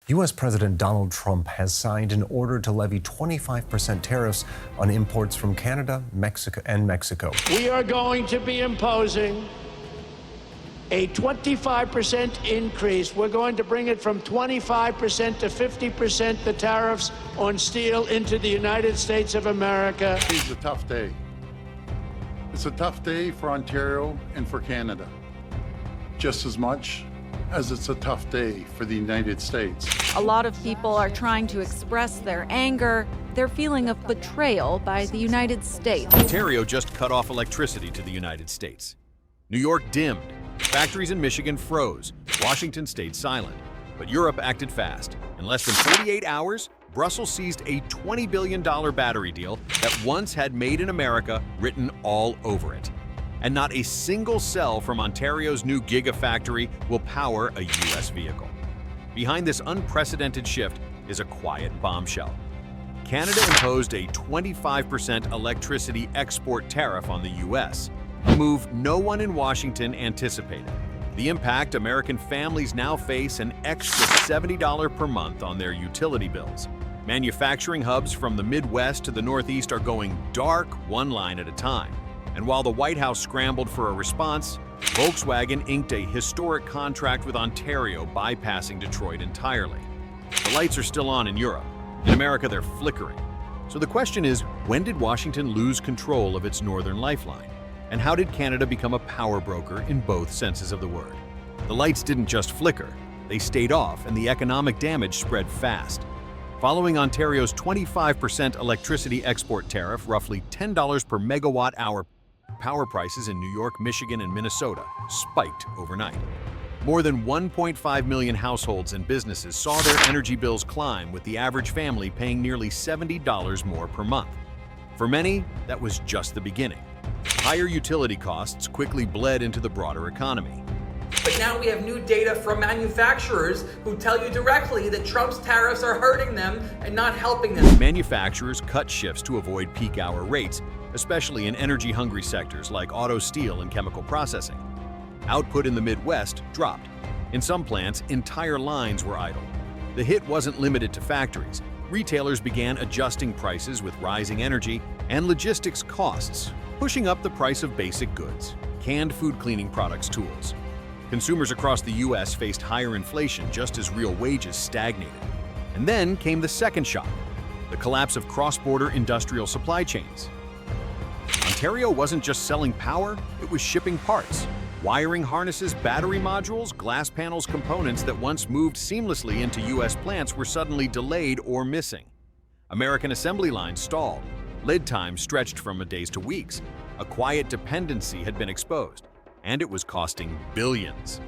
U.S. President Donald Trump has signed an order to levy 25% tariffs on imports from Canada, Mexico. We are going to be imposing a 25% increase. We're going to bring it from 25% to 50%, the tariffs on steel into the United States of America. It's a tough day. It's a tough day for Ontario and for Canada, just as much as it's a tough day for the United States. A lot of people are trying to express their anger, their feeling of betrayal by the United States. Ontario just cut off electricity to the United States. New York dimmed. Factories in Michigan froze. Washington stayed silent. But Europe acted fast. In less than 48 hours, Brussels seized a $20 billion battery deal that once had Made in America written all over it. And not a single cell from Ontario's new gigafactory will power a U.S. vehicle. Behind this unprecedented shift is a quiet bombshell. Canada imposed a 25% electricity export tariff on the U.S., a move no one in Washington anticipated. The impact: American families now face an extra $70 per month on their utility bills. Manufacturing hubs from the Midwest to the Northeast are going dark one line at a time. And while the White House scrambled for a response, Volkswagen inked a historic contract with Ontario, bypassing Detroit entirely. The lights are still on in Europe. In America, they're flickering. So the question is, when did Washington lose control of its northern lifeline? And how did Canada become a power broker in both senses of the word? The lights didn't just flicker, they stayed off, and the economic damage spread fast. Following Ontario's 25% electricity export tariff, roughly $10 per megawatt hour, power prices in New York, Michigan, and Minnesota spiked overnight. More than 1.5 million households and businesses saw their energy bills climb, with the average family paying nearly $70 more per month. For many, that was just the beginning. Higher utility costs quickly bled into the broader economy. But now we have new data from manufacturers who tell you directly that Trump's tariffs are hurting them and not helping them. Manufacturers cut shifts to avoid peak hour rates, especially in energy-hungry sectors like auto, steel, and chemical processing. Output in the Midwest dropped. In some plants, entire lines were idle. The hit wasn't limited to factories. Retailers began adjusting prices with rising energy and logistics costs, pushing up the price of basic goods, canned food cleaning products, tools. Consumers across the U.S. faced higher inflation just as real wages stagnated. And then came the second shock: the collapse of cross-border industrial supply chains. Ontario wasn't just selling power, it was shipping parts. Wiring harnesses, battery modules, glass panels, components that once moved seamlessly into U.S. plants were suddenly delayed or missing. American assembly lines stalled. Lead time stretched from days to weeks. A quiet dependency had been exposed, and it was costing billions.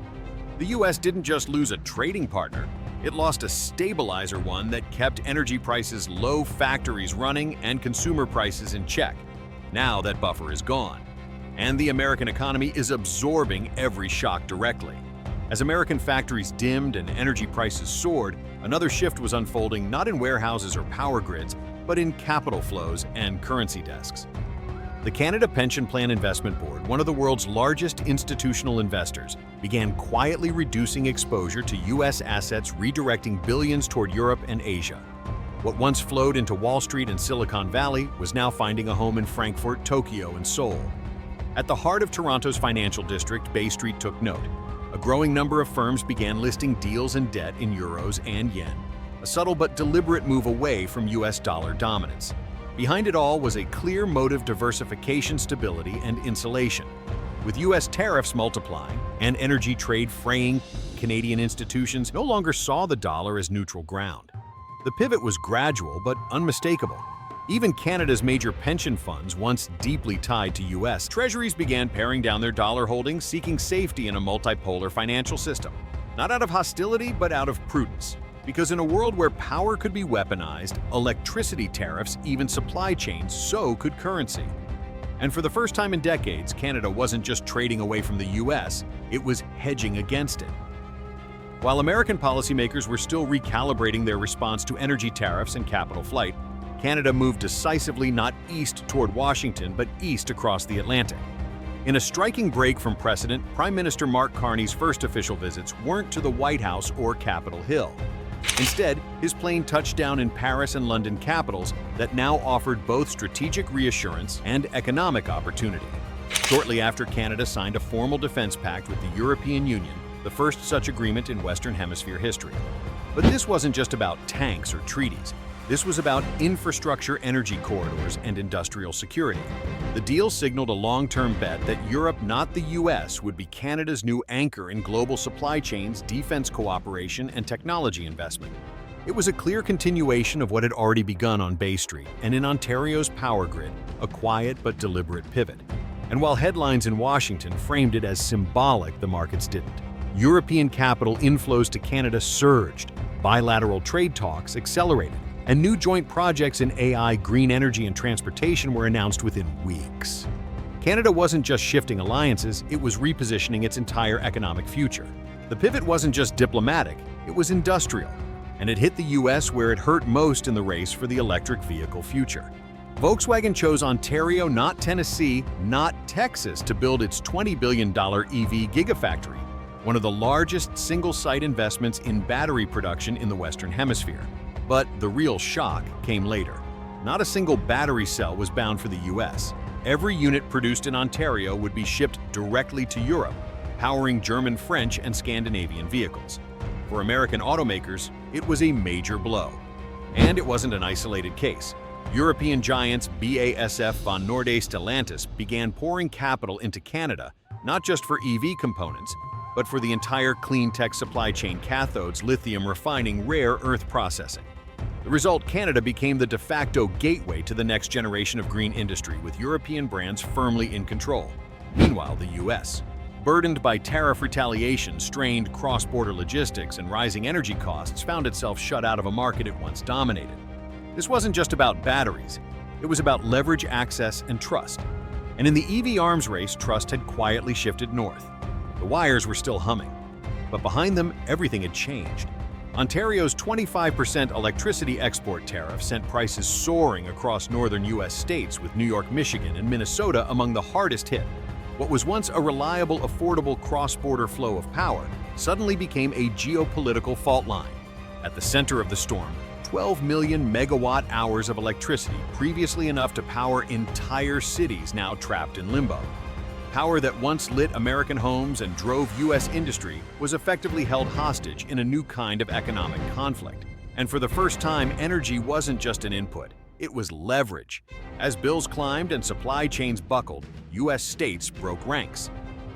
The U.S. didn't just lose a trading partner, it lost a stabilizer, one that kept energy prices low, factories running, and consumer prices in check. Now that buffer is gone, and the American economy is absorbing every shock directly. As American factories dimmed and energy prices soared, another shift was unfolding, not in warehouses or power grids, but in capital flows and currency desks. The Canada Pension Plan Investment Board, one of the world's largest institutional investors, began quietly reducing exposure to U.S. assets, redirecting billions toward Europe and Asia. What once flowed into Wall Street and Silicon Valley was now finding a home in Frankfurt, Tokyo, and Seoul. At the heart of Toronto's financial district, Bay Street took note. A growing number of firms began listing deals and debt in euros and yen, a subtle but deliberate move away from U.S. dollar dominance. Behind it all was a clear motive: diversification, stability, and insulation. With U.S. tariffs multiplying and energy trade fraying, Canadian institutions no longer saw the dollar as neutral ground. The pivot was gradual but unmistakable. Even Canada's major pension funds, once deeply tied to U.S. treasuries, began paring down their dollar holdings, seeking safety in a multipolar financial system. Not out of hostility, but out of prudence. Because in a world where power could be weaponized, electricity tariffs, even supply chains, so could currency. And for the first time in decades, Canada wasn't just trading away from the U.S., it was hedging against it. While American policymakers were still recalibrating their response to energy tariffs and capital flight, Canada moved decisively not east toward Washington, but east across the Atlantic. In a striking break from precedent, Prime Minister Mark Carney's first official visits weren't to the White House or Capitol Hill. Instead, his plane touched down in Paris and London capitals that now offered both strategic reassurance and economic opportunity. Shortly after, Canada signed a formal defense pact with the European Union, the first such agreement in Western Hemisphere history. But this wasn't just about tanks or treaties. This was about infrastructure, energy corridors, and industrial security. The deal signaled a long-term bet that Europe, not the US, would be Canada's new anchor in global supply chains, defense cooperation, and technology investment. It was a clear continuation of what had already begun on Bay Street and in Ontario's power grid, a quiet but deliberate pivot. And while headlines in Washington framed it as symbolic, the markets didn't. European capital inflows to Canada surged, bilateral trade talks accelerated, and new joint projects in AI, green energy, and transportation were announced within weeks. Canada wasn't just shifting alliances, it was repositioning its entire economic future. The pivot wasn't just diplomatic, it was industrial, and it hit the US where it hurt most in the race for the electric vehicle future. Volkswagen chose Ontario, not Tennessee, not Texas, to build its $20 billion EV gigafactory, one of the largest single-site investments in battery production in the Western Hemisphere. But the real shock came later. Not a single battery cell was bound for the US. Every unit produced in Ontario would be shipped directly to Europe, powering German, French, and Scandinavian vehicles. For American automakers, it was a major blow. And it wasn't an isolated case. European giants BASF, Von Nordea, Stellantis began pouring capital into Canada, not just for EV components, but for the entire clean tech supply chain: cathodes, lithium refining, rare earth processing. The result, Canada became the de facto gateway to the next generation of green industry, with European brands firmly in control. Meanwhile, the US, burdened by tariff retaliation, strained cross-border logistics, and rising energy costs, found itself shut out of a market it once dominated. This wasn't just about batteries. It was about leverage, access, and trust. And in the EV arms race, trust had quietly shifted north. The wires were still humming, but behind them, everything had changed. Ontario's 25% electricity export tariff sent prices soaring across northern U.S. states, with New York, Michigan, and Minnesota among the hardest hit. What was once a reliable, affordable cross-border flow of power suddenly became a geopolitical fault line. At the center of the storm, 12 million megawatt-hours of electricity, previously enough to power entire cities, now trapped in limbo. Power that once lit American homes and drove U.S. industry was effectively held hostage in a new kind of economic conflict. And for the first time, energy wasn't just an input, it was leverage. As bills climbed and supply chains buckled, U.S. states broke ranks.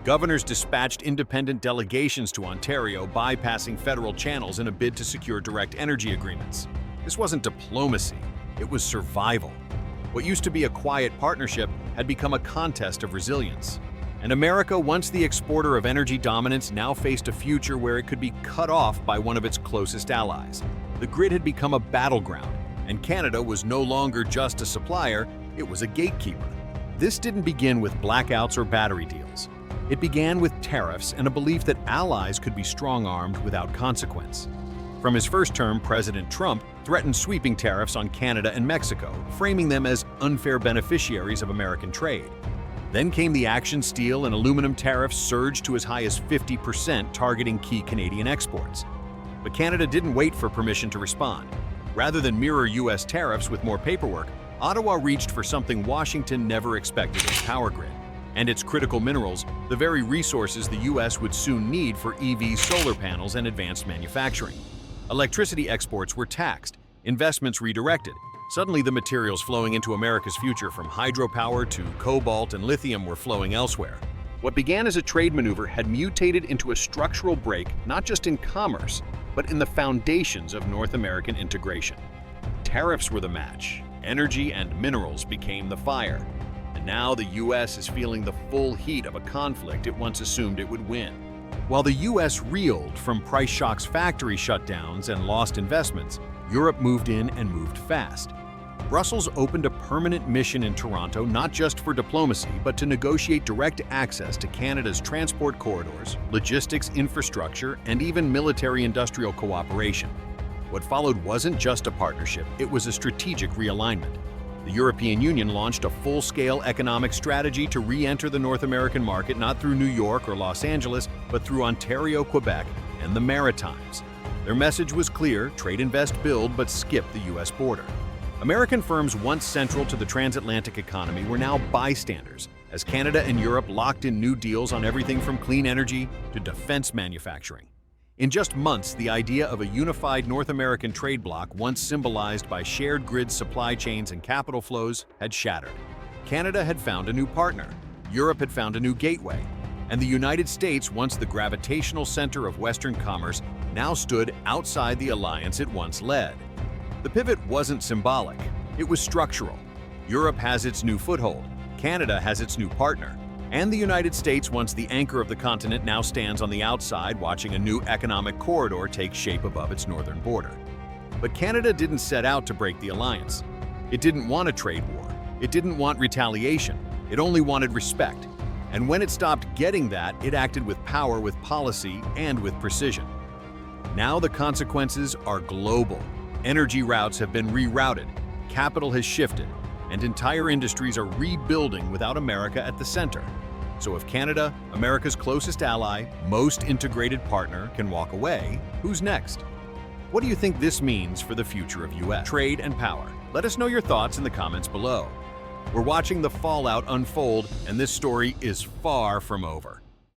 Governors dispatched independent delegations to Ontario, bypassing federal channels in a bid to secure direct energy agreements. This wasn't diplomacy, it was survival. What used to be a quiet partnership had become a contest of resilience. And America, once the exporter of energy dominance, now faced a future where it could be cut off by one of its closest allies. The grid had become a battleground, and Canada was no longer just a supplier, it was a gatekeeper. This didn't begin with blackouts or battery deals. It began with tariffs and a belief that allies could be strong-armed without consequence. From his first term, President Trump threatened sweeping tariffs on Canada and Mexico, framing them as unfair beneficiaries of American trade. Then came the action steel and aluminum tariffs surged to as high as 50%, targeting key Canadian exports. But Canada didn't wait for permission to respond. Rather than mirror U.S. tariffs with more paperwork, Ottawa reached for something Washington never expected: its power grid. And its critical minerals, the very resources the U.S. would soon need for EV solar panels and advanced manufacturing. Electricity exports were taxed, investments redirected. Suddenly, the materials flowing into America's future, from hydropower to cobalt and lithium, were flowing elsewhere. What began as a trade maneuver had mutated into a structural break, not just in commerce, but in the foundations of North American integration. Tariffs were the match, energy and minerals became the fire. And now the U.S. is feeling the full heat of a conflict it once assumed it would win. While the U.S. reeled from price shocks, factory shutdowns, and lost investments, Europe moved in and moved fast. Brussels opened a permanent mission in Toronto, not just for diplomacy, but to negotiate direct access to Canada's transport corridors, logistics infrastructure, and even military-industrial cooperation. What followed wasn't just a partnership, it was a strategic realignment. The European Union launched a full-scale economic strategy to re-enter the North American market, not through New York or Los Angeles, but through Ontario, Quebec, and the Maritimes. Their message was clear: trade, invest, build, but skip the US border. American firms once central to the transatlantic economy were now bystanders, as Canada and Europe locked in new deals on everything from clean energy to defense manufacturing. In just months, the idea of a unified North American trade bloc, once symbolized by shared grid supply chains and capital flows, had shattered. Canada had found a new partner, Europe had found a new gateway, and the United States, once the gravitational center of Western commerce, now stood outside the alliance it once led. The pivot wasn't symbolic, it was structural. Europe has its new foothold, Canada has its new partner, and the United States, once the anchor of the continent, now stands on the outside watching a new economic corridor take shape above its northern border. But Canada didn't set out to break the alliance. It didn't want a trade war. It didn't want retaliation. It only wanted respect. And when it stopped getting that, it acted with power, with policy, and with precision. Now the consequences are global. Energy routes have been rerouted, capital has shifted, and entire industries are rebuilding without America at the center. So if Canada, America's closest ally, most integrated partner, can walk away, who's next? What do you think this means for the future of US trade and power? Let us know your thoughts in the comments below. We're watching the fallout unfold, and this story is far from over.